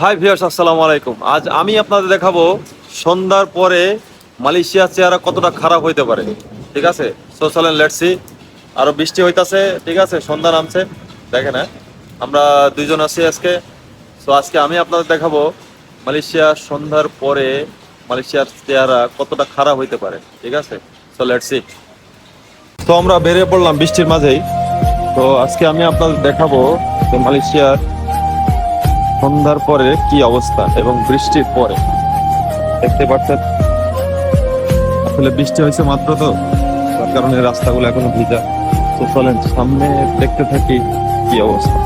Hi viewers, আসসালামু আলাইকুম। আজ আমি আপনাদের দেখাবো সন্ধ্যার পরে মালয়েশিয়ার চেহারা কতটা খারাপ হইতে পারে। ঠিক আছে, সো চলেন লেটস সি। আরো বৃষ্টি হইতাছে, ঠিক আছে, সন্ধ্যা নামছে। দেখেন, আমরা দুইজন আছি আজকে। সো আজকে আমি আপনাদের দেখাবো মালয়েশিয়া সন্ধ্যার পরে মালয়েশিয়ার চেহারা কতটা খারাপ হইতে পারে। ঠিক আছে, সো লেটস সি। তো আমরা বেরিয়ে পড়লাম বৃষ্টির মাঝেই। তো আজকে আমি আপনাদের দেখাবো যে মালয়েশিয়ার সন্ধ্যার পরে কি অবস্থা এবং বৃষ্টির পরে। দেখতে পাচ্ছেন আসলে বৃষ্টি হয়েছে মাত্র, তো তার কারণে রাস্তাগুলো এখনো ভিজা। তো চলেন সামনে দেখতে থাকি কি অবস্থা।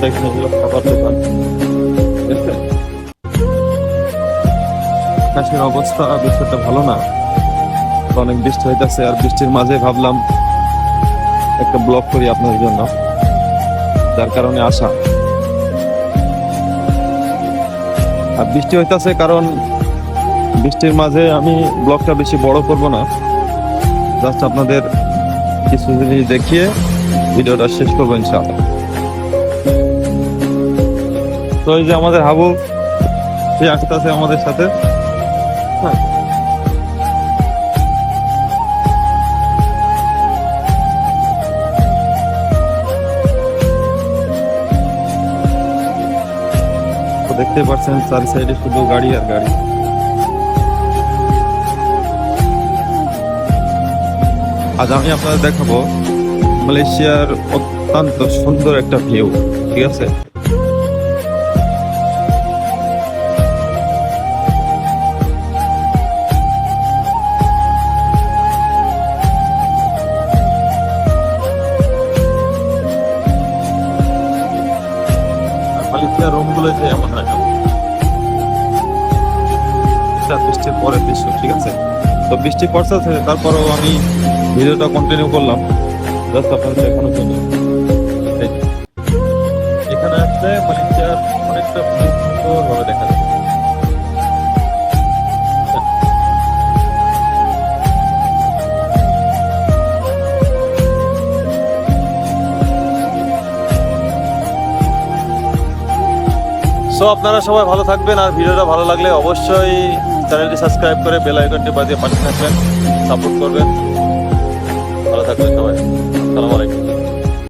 এখানে হলো খাবার দোকান। দেখছেন আকাশের অবস্থা বেশি একটা ভালো না, অনেক বৃষ্টি হইতেছে। আর বৃষ্টির মাঝে ভাবলাম একটা ব্লগ করি আপনাদের জন্য, যার কারণে আসা। আর বৃষ্টি হইতাছে কারণ বৃষ্টির মাঝে আমি ব্লগটা বেশি বড় করব না, জাস্ট আপনাদের কিছু জিনিস দেখিয়ে ভিডিওটা শেষ করবো ইনশাআল্লাহ। তো এই যে আমাদের হাবু, সে আসতেছে আমাদের সাথে। হ্যাঁ, তো দেখতে পাচ্ছেন চারি সাইডে শুধু গাড়ি আর গাড়ি। আজ আমি আপনাদের দেখাবো মালয়েশিয়ার অত্যন্ত সুন্দর একটা ভিউ। ঠিক আছে, মালয়েশিয়ার রুম গুলো যে এমন হয় না। এটা বৃষ্টির পরের দৃশ্য। ঠিক আছে, তো বৃষ্টি পড়ছে, তারপরেও আমি ভিডিওটা কন্টিনিউ করলাম জাস্ট আপনাদের দেখানোর জন্য। এই যে, এখানে আসলে মালয়েশিয়ার অনেকটা সুন্দর ভাবে দেখা যায়। সো আপনারা সবাই ভালো থাকবেন, আর ভিডিওটা ভালো লাগলে অবশ্যই চ্যানেলটি সাবস্ক্রাইব করে বেল আইকনটি বাজিয়ে পাশে থাকবেন, সাপোর্ট করবেন। ভালো থাকবেন সবাই। আসসালামু আলাইকুম।